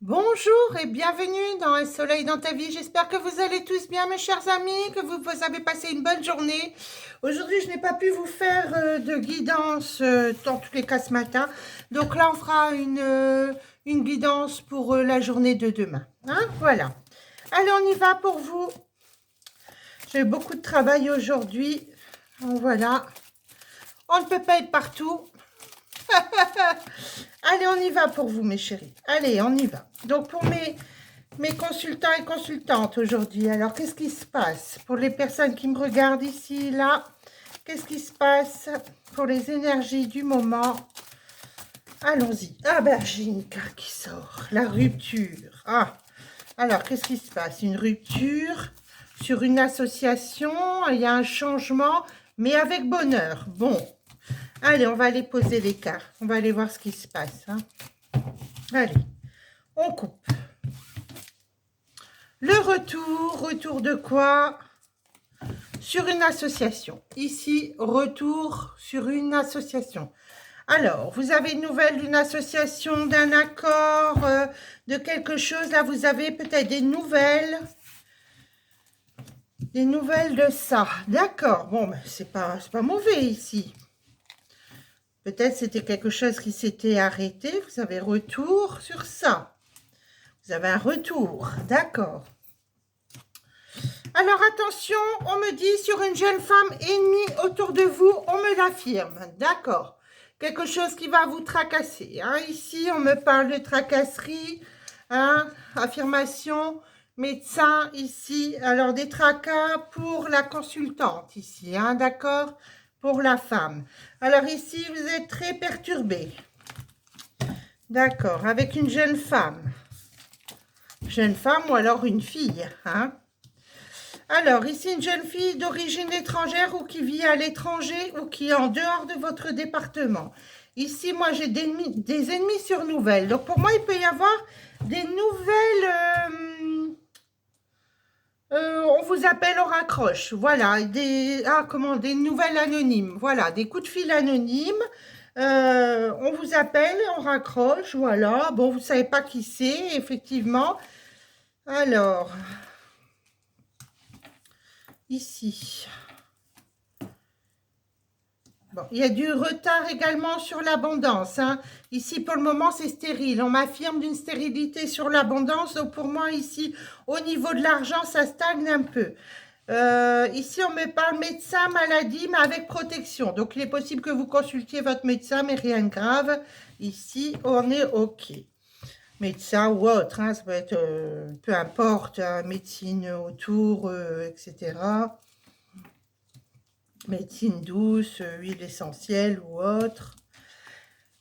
Bonjour et bienvenue dans Un soleil dans ta vie. J'espère que vous allez tous bien, mes chers amis, que vous avez passé une bonne journée. Aujourd'hui, je n'ai pas pu vous faire de guidance dans tous les cas ce matin. Donc là, on fera une guidance pour la journée de demain. Hein, voilà. Allez, on y va pour vous. J'ai eu beaucoup de travail aujourd'hui. Voilà. On ne peut pas être partout. Allez, on y va pour vous, mes chéris. Allez, on y va. Donc, pour mes consultants et consultantes aujourd'hui, alors, qu'est-ce qui se passe pour les personnes qui me regardent ici, là? Qu'est-ce qui se passe pour les énergies du moment? Allons-y. Ah ben, j'ai une carte qui sort. La rupture. Ah, alors, qu'est-ce qui se passe? Une rupture sur une association. Il y a un changement, mais avec bonheur. Bon. Allez, on va aller poser les cartes. On va aller voir ce qui se passe. Hein. Allez, on coupe. Le retour de quoi? Sur une association. Ici, retour sur une association. Alors, vous avez une nouvelle d'une association, d'un accord, de quelque chose. Là, vous avez peut-être des nouvelles. Des nouvelles de ça. D'accord. Bon, ben, c'est pas mauvais ici. Peut-être c'était quelque chose qui s'était arrêté. Vous avez retour sur ça. Vous avez un retour. D'accord. Alors attention, on me dit sur une jeune femme ennemie autour de vous, on me l'affirme. D'accord. Quelque chose qui va vous tracasser. Hein. Ici, on me parle de tracasserie. Hein. Affirmation, médecin ici. Alors des tracas pour la consultante ici. Hein. D'accord. Pour la femme. Alors ici, vous êtes très perturbé. D'accord. Avec une jeune femme. Jeune femme ou alors une fille. Hein. Alors, ici, une jeune fille d'origine étrangère ou qui vit à l'étranger ou qui est en dehors de votre département. Ici, moi, j'ai des ennemis sur nouvelles. Donc, pour moi, il peut y avoir des nouvelles... on vous appelle, on raccroche. Voilà, des nouvelles anonymes. Voilà, des coups de fil anonymes. On vous appelle, on raccroche. Voilà, bon, vous ne savez pas qui c'est, effectivement. Alors, ici... Bon, il y a du retard également sur l'abondance. Hein. Ici, pour le moment, c'est stérile. On m'affirme d'une stérilité sur l'abondance. Donc, pour moi, ici, au niveau de l'argent, ça stagne un peu. Ici, on me parle médecin, maladie, mais avec protection. Donc, il est possible que vous consultiez votre médecin, mais rien de grave. Ici, on est OK. Médecin ou autre, hein, ça peut être, peu importe, hein, médecine autour, etc. Médecine douce, huile essentielle ou autre.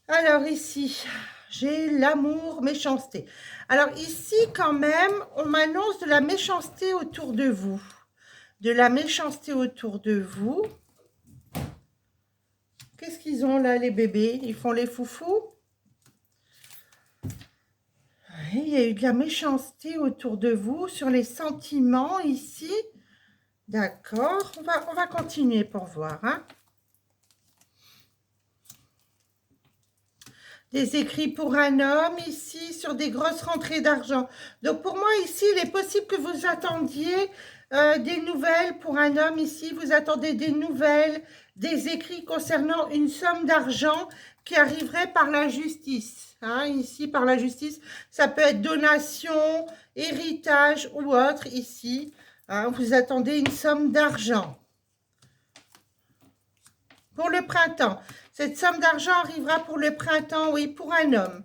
Alors ici, j'ai l'amour, méchanceté. Alors ici, quand même, on m'annonce de la méchanceté autour de vous. De la méchanceté autour de vous. Qu'est-ce qu'ils ont là, les bébés? Ils font les foufous? Oui, il y a eu de la méchanceté autour de vous sur les sentiments ici. D'accord, on va continuer pour voir. Hein. Des écrits pour un homme ici sur des grosses rentrées d'argent. Donc pour moi ici, il est possible que vous attendiez des nouvelles pour un homme ici. Vous attendez des nouvelles, des écrits concernant une somme d'argent qui arriverait par la justice. Hein, ici, par la justice, ça peut être donation, héritage ou autre ici. Hein, vous attendez une somme d'argent. Pour le printemps. Cette somme d'argent arrivera pour le printemps, oui, pour un homme.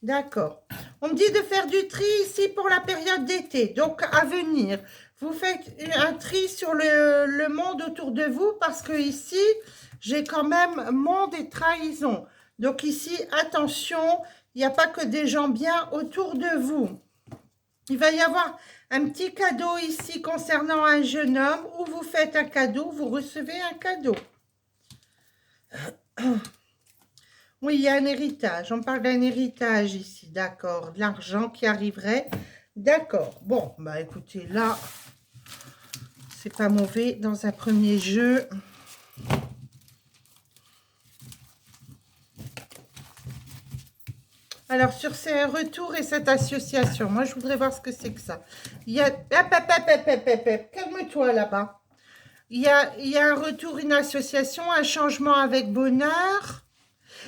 D'accord. On me dit de faire du tri ici pour la période d'été, donc à venir. Vous faites un tri sur le monde autour de vous parce que ici, j'ai quand même monde et trahison. Donc ici, attention, il n'y a pas que des gens bien autour de vous. Il va y avoir un petit cadeau ici concernant un jeune homme où vous faites un cadeau, vous recevez un cadeau. Oui, il y a un héritage. On parle d'un héritage ici, d'accord. De l'argent qui arriverait. D'accord. Bon, bah écoutez, là, c'est pas mauvais dans un premier jeu. Alors, sur ces retours et cette association, moi, je voudrais voir ce que c'est que ça. Il y a... Calme-toi là-bas. Il y a un retour, une association, un changement avec bonheur.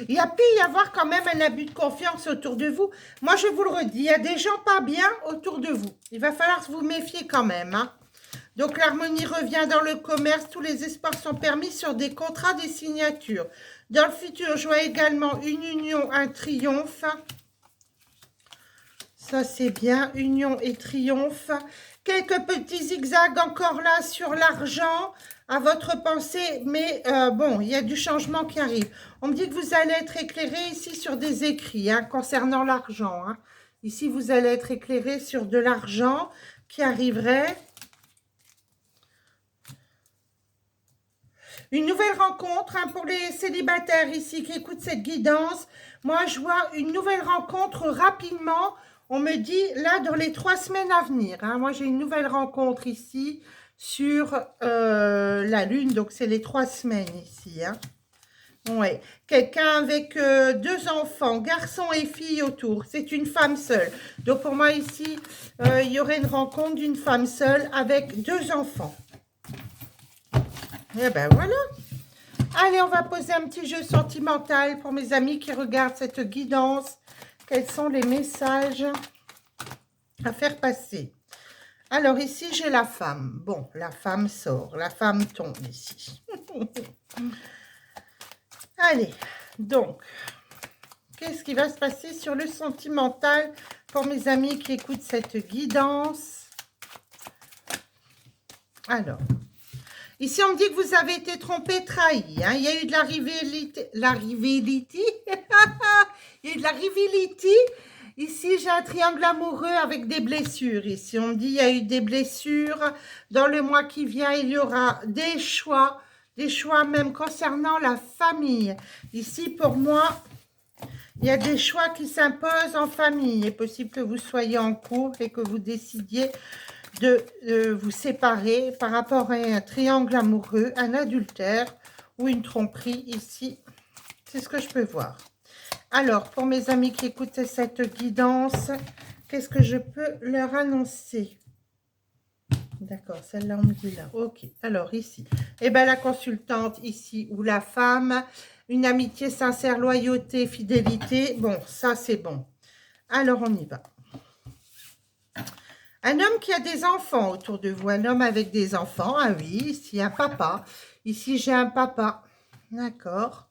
Il y a pu y avoir quand même un abus de confiance autour de vous. Moi, je vous le redis, il y a des gens pas bien autour de vous. Il va falloir vous méfier quand même, hein. Donc, l'harmonie revient dans le commerce. Tous les espoirs sont permis sur des contrats, des signatures. Dans le futur, je vois également une union, un triomphe. Ça, c'est bien. Union et triomphe. Quelques petits zigzags encore là sur l'argent à votre pensée. Mais bon, il y a du changement qui arrive. On me dit que vous allez être éclairé ici sur des écrits hein, concernant l'argent. Hein. Ici, vous allez être éclairé sur de l'argent qui arriverait. Une nouvelle rencontre hein, pour les célibataires ici qui écoutent cette guidance. Moi, je vois une nouvelle rencontre rapidement. On me dit là dans les 3 semaines à venir. Hein. Moi, j'ai une nouvelle rencontre ici sur la Lune. Donc, c'est les 3 semaines ici. Hein. Ouais. Quelqu'un avec 2 enfants, garçons et filles autour. C'est une femme seule. Donc, pour moi, ici, il y aurait une rencontre d'une femme seule avec 2 enfants. Et ben voilà. Allez, on va poser un petit jeu sentimental pour mes amis qui regardent cette guidance. Quels sont les messages à faire passer? Alors ici, j'ai la femme. Bon, la femme sort, la femme tombe ici. Allez, donc, qu'est-ce qui va se passer sur le sentimental pour mes amis qui écoutent cette guidance? Alors... Ici, on me dit que vous avez été trompé, trahi. Hein. Il y a eu de la rivalité. Il y a eu de la rivalité. Ici, j'ai un triangle amoureux avec des blessures. Ici, on me dit qu'il y a eu des blessures. Dans le mois qui vient, il y aura des choix même concernant la famille. Ici, pour moi, il y a des choix qui s'imposent en famille. Il est possible que vous soyez en couple et que vous décidiez de vous séparer par rapport à un triangle amoureux, un adultère ou une tromperie ici. C'est ce que je peux voir. Alors, pour mes amis qui écoutent cette guidance, qu'est-ce que je peux leur annoncer? D'accord, celle-là, on me dit là. Ok, alors ici. Eh bien, la consultante ici ou la femme, une amitié sincère, loyauté, fidélité. Bon, ça, c'est bon. Alors, on y va. Un homme qui a des enfants autour de vous, un homme avec des enfants, ah oui, ici un papa, ici j'ai un papa, d'accord.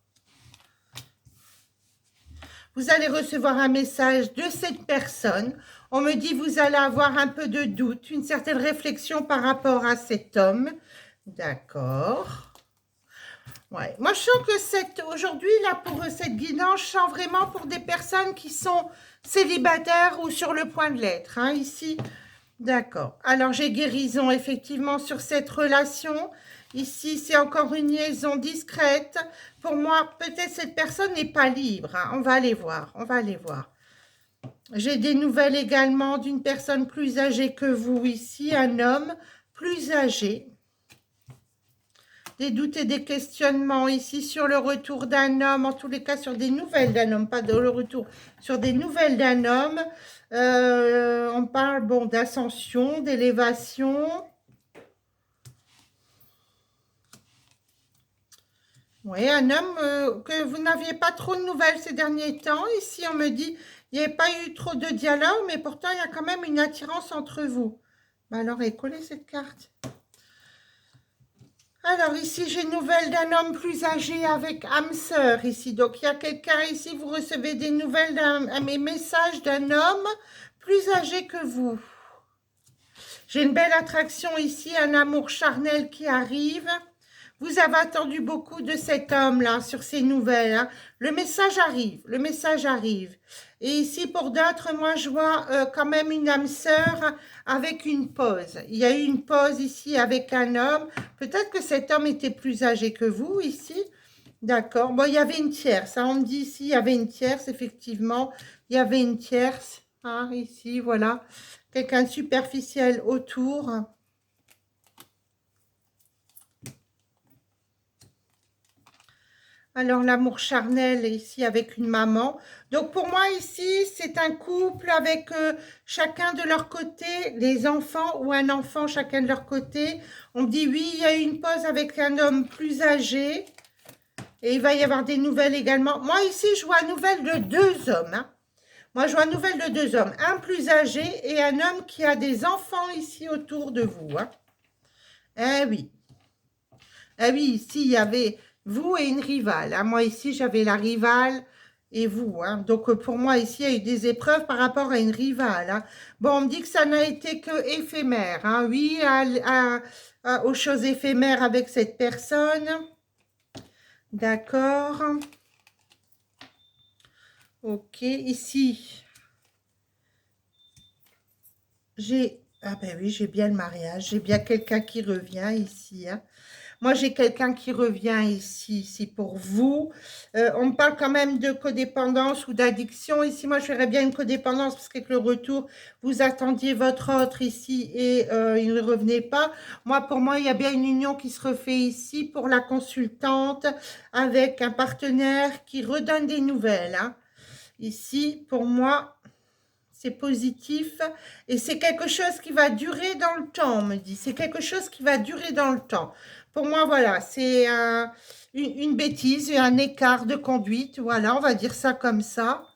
Vous allez recevoir un message de cette personne, on me dit vous allez avoir un peu de doute, une certaine réflexion par rapport à cet homme, d'accord. Ouais. Moi je sens que aujourd'hui là pour cette guidance, je sens vraiment pour des personnes qui sont célibataires ou sur le point de l'être, hein, ici. D'accord. Alors, j'ai guérison, effectivement, sur cette relation. Ici, c'est encore une liaison discrète. Pour moi, peut-être cette personne n'est pas libre. Hein. On va aller voir. On va aller voir. J'ai des nouvelles également d'une personne plus âgée que vous ici, un homme plus âgé. Des doutes et des questionnements ici sur le retour d'un homme, en tous les cas sur des nouvelles d'un homme, pas de le retour, sur des nouvelles d'un homme. On parle bon d'ascension, d'élévation. Oui, un homme que vous n'aviez pas trop de nouvelles ces derniers temps. Ici, on me dit, il n'y avait pas eu trop de dialogue, mais pourtant, il y a quand même une attirance entre vous. Bah alors, collez cette carte. Alors ici, j'ai une nouvelle d'un homme plus âgé avec âme sœur ici. Donc, il y a quelqu'un ici, vous recevez des nouvelles mes messages d'un homme plus âgé que vous. J'ai une belle attraction ici, un amour charnel qui arrive. Vous avez attendu beaucoup de cet homme-là sur ces nouvelles. Hein. Le message arrive. Et ici, pour d'autres, moi, je vois quand même une âme sœur avec une pause. Il y a eu une pause ici avec un homme. Peut-être que cet homme était plus âgé que vous ici. D'accord. Bon, il y avait une tierce. Hein. On me dit ici, il y avait une tierce, effectivement. Il y avait une tierce. Hein, ici, voilà. Quelqu'un de superficiel autour. Alors, l'amour charnel ici avec une maman. Donc, pour moi, ici, c'est un couple avec chacun de leur côté, les enfants ou un enfant chacun de leur côté. On me dit, oui, il y a eu une pause avec un homme plus âgé. Et il va y avoir des nouvelles également. Moi, ici, je vois une nouvelle de 2 hommes. Hein. Moi, je vois une nouvelle de 2 hommes. Un plus âgé et un homme qui a des enfants ici autour de vous. Hein. Eh oui. Ah oui, ici, il y avait vous et une rivale. Hein. Moi, ici, j'avais la rivale et vous. Hein. Donc, pour moi, ici, il y a eu des épreuves par rapport à une rivale. Hein. Bon, on me dit que ça n'a été que éphémère. Hein. Oui, aux choses éphémères avec cette personne. D'accord. Ok, ici, j'ai... Ah ben oui, j'ai bien le mariage. J'ai bien quelqu'un qui revient ici. Hein. Moi, j'ai quelqu'un qui revient ici, c'est pour vous. On me parle quand même de codépendance ou d'addiction. Ici, moi, je ferais bien une codépendance parce qu'avec le retour, vous attendiez votre autre ici et il ne revenait pas. Moi, pour moi, il y a bien une union qui se refait ici pour la consultante avec un partenaire qui redonne des nouvelles. Hein. Ici, pour moi, c'est positif et c'est quelque chose qui va durer dans le temps, on me dit. C'est quelque chose qui va durer dans le temps. Pour moi, voilà, c'est une bêtise, un écart de conduite. Voilà, on va dire ça comme ça.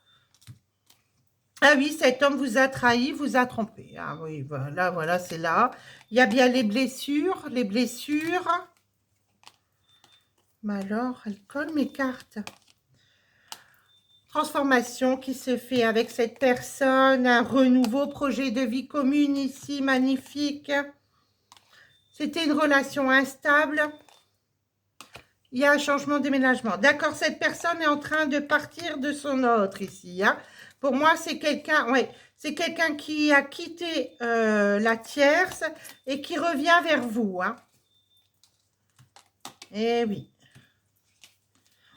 Ah oui, cet homme vous a trahi, vous a trompé. Ah oui, voilà, voilà, c'est là. Il y a bien les blessures, les blessures. Mais alors, elle colle mes cartes. Transformation qui se fait avec cette personne, un renouveau, projet de vie commune ici, magnifique. C'était une relation instable. Il y a un changement de déménagement. D'accord, cette personne est en train de partir de son autre ici. Hein. Pour moi, c'est quelqu'un, ouais, c'est quelqu'un qui a quitté la tierce et qui revient vers vous. Hein. Eh oui.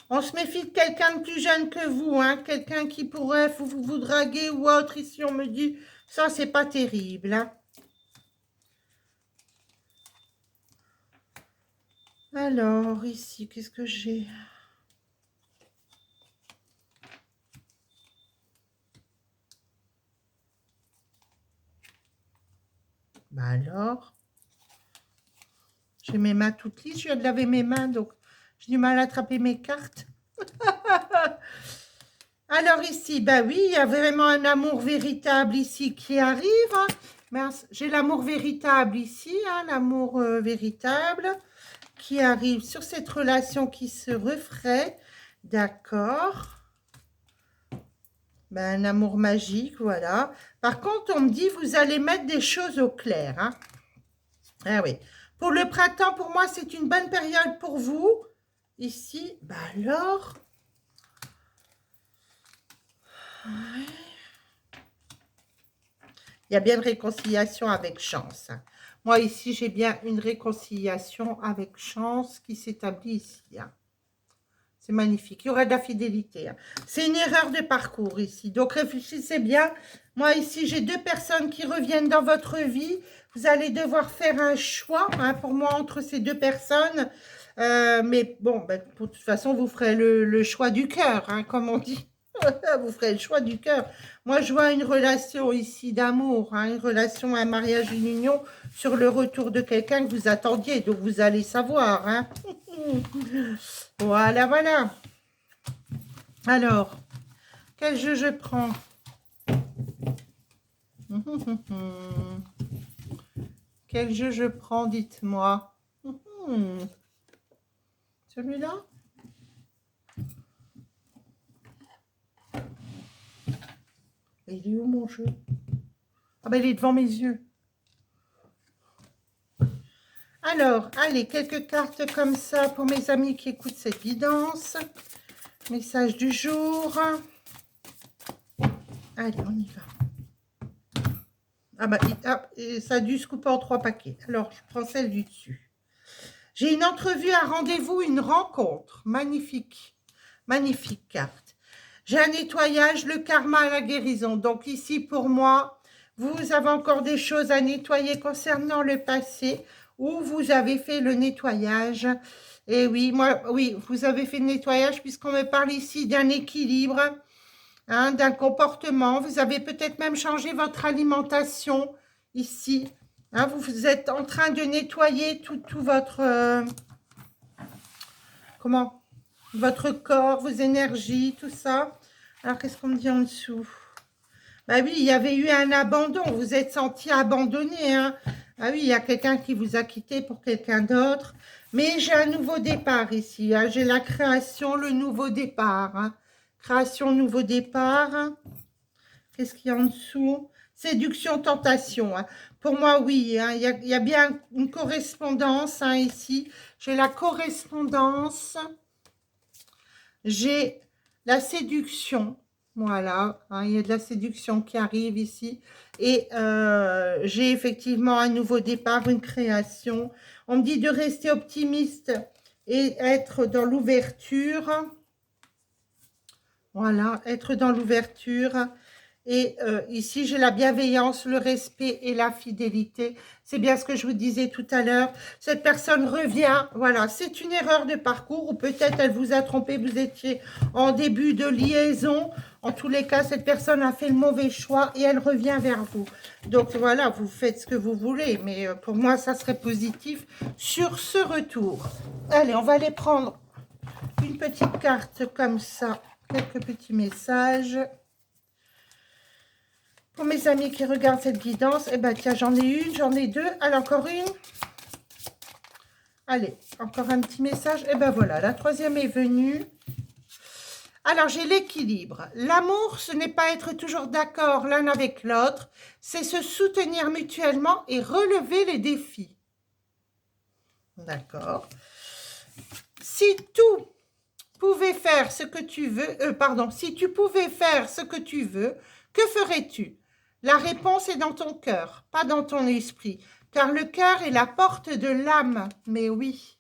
On se méfie de quelqu'un de plus jeune que vous, hein, quelqu'un qui pourrait vous draguer ou autre. Ici, on me dit, ça, c'est pas terrible. Hein. Alors, ici, qu'est-ce que j'ai? Bah alors, j'ai mes mains toutes lisses, je viens de laver mes mains, donc j'ai du mal à attraper mes cartes. Alors ici, bah oui, il y a vraiment un amour véritable ici qui arrive. Hein. Mince, j'ai l'amour véritable ici, hein, l'amour véritable qui arrive sur cette relation qui se referait. D'accord. Ben, un amour magique, voilà. Par contre, on me dit, vous allez mettre des choses au clair. Hein. Ah oui. Pour le printemps, pour moi, c'est une bonne période pour vous. Ici, ben alors... Ouais. Il y a bien une réconciliation avec chance. Hein. Moi, ici, j'ai bien une réconciliation avec chance qui s'établit ici. Hein. C'est magnifique. Il y aura de la fidélité. Hein. C'est une erreur de parcours ici. Donc, réfléchissez bien. Moi, ici, j'ai 2 personnes qui reviennent dans votre vie. Vous allez devoir faire un choix, hein, pour moi, entre ces 2 personnes. Mais bon, ben, de toute façon, vous ferez le choix du cœur, hein, comme on dit. Vous ferez le choix du cœur. Moi, je vois une relation ici d'amour, hein, une relation, un mariage, une union sur le retour de quelqu'un que vous attendiez. Donc, vous allez savoir. Hein. Voilà, voilà. Alors, quel jeu je prends? Quel jeu je prends, dites-moi. Celui-là? Il est où mon jeu? Ah ben il est devant mes yeux. Alors, allez, quelques cartes comme ça pour mes amis qui écoutent cette guidance. Message du jour. Allez, on y va. Ah bah, ça a dû se couper en 3 paquets. Alors, je prends celle du dessus. J'ai une entrevue, un rendez-vous, une rencontre. Magnifique. Magnifique carte. J'ai un nettoyage, le karma, la guérison. Donc ici, pour moi, vous avez encore des choses à nettoyer concernant le passé où vous avez fait le nettoyage Et oui, moi, oui, vous avez fait le nettoyage puisqu'on me parle ici d'un équilibre, hein, d'un comportement. Vous avez peut-être même changé votre alimentation ici. Hein, vous êtes en train de nettoyer tout votre... comment? Votre corps, vos énergies, tout ça. Alors, qu'est-ce qu'on me dit en dessous? Bah oui, il y avait eu un abandon. Vous êtes senti abandonné, hein. Ah oui, il y a quelqu'un qui vous a quitté pour quelqu'un d'autre. Mais j'ai un nouveau départ ici, hein. J'ai la création, le nouveau départ, hein. Création, nouveau départ. Qu'est-ce qu'il y a en dessous? Séduction, tentation, hein. Pour moi, oui, hein, il y a bien une correspondance, hein, ici. J'ai la correspondance. J'ai la séduction. Voilà, hein, il y a de la séduction qui arrive ici. Et j'ai effectivement un nouveau départ, une création. On me dit de rester optimiste et être dans l'ouverture. Voilà, être dans l'ouverture. Et ici, j'ai la bienveillance, le respect et la fidélité. C'est bien ce que je vous disais tout à l'heure. Cette personne revient. Voilà, c'est une erreur de parcours ou peut-être elle vous a trompé. Vous étiez en début de liaison. En tous les cas, cette personne a fait le mauvais choix et elle revient vers vous. Donc voilà, vous faites ce que vous voulez. Mais pour moi, ça serait positif sur ce retour. Allez, on va aller prendre une petite carte comme ça. Quelques petits messages. Pour mes amis qui regardent cette guidance, eh ben tiens, j'en ai une, j'en ai deux. Allez, encore une. Allez, encore un petit message. Et ben voilà, la troisième est venue. Alors, j'ai l'équilibre. L'amour, ce n'est pas être toujours d'accord l'un avec l'autre, c'est se soutenir mutuellement et relever les défis. D'accord. Si tout pouvait faire ce que tu veux, si tu pouvais faire ce que tu veux, que ferais-tu? La réponse est dans ton cœur, pas dans ton esprit, car le cœur est la porte de l'âme. Mais oui.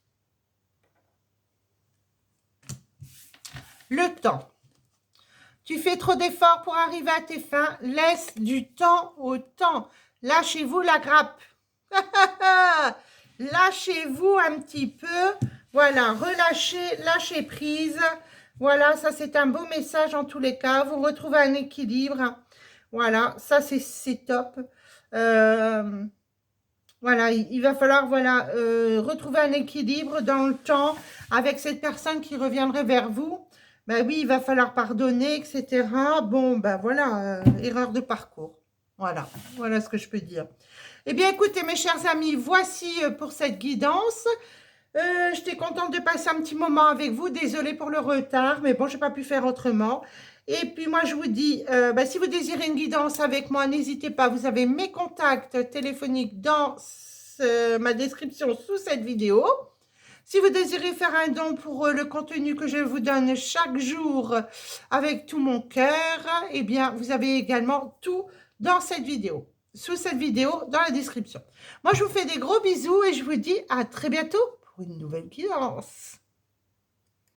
Le temps. Tu fais trop d'efforts pour arriver à tes fins, laisse du temps au temps. Lâchez-vous la grappe. Lâchez-vous un petit peu. Voilà, relâchez, lâchez prise. Voilà, ça c'est un beau message en tous les cas. Vous retrouvez un équilibre. Voilà, ça c'est top. Voilà, il va falloir retrouver un équilibre dans le temps avec cette personne qui reviendrait vers vous. Ben oui, il va falloir pardonner, etc. Bon, ben voilà, erreur de parcours. Voilà, voilà ce que je peux dire. Eh bien, écoutez, mes chers amis, voici pour cette guidance. J'étais contente de passer un petit moment avec vous. Désolée pour le retard, mais bon, je n'ai pas pu faire autrement. Et puis moi, je vous dis, si vous désirez une guidance avec moi, n'hésitez pas. Vous avez mes contacts téléphoniques dans ma description sous cette vidéo. Si vous désirez faire un don pour le contenu que je vous donne chaque jour avec tout mon cœur, eh bien, vous avez également tout dans cette vidéo, sous cette vidéo, dans la description. Moi, je vous fais des gros bisous et je vous dis à très bientôt pour une nouvelle guidance.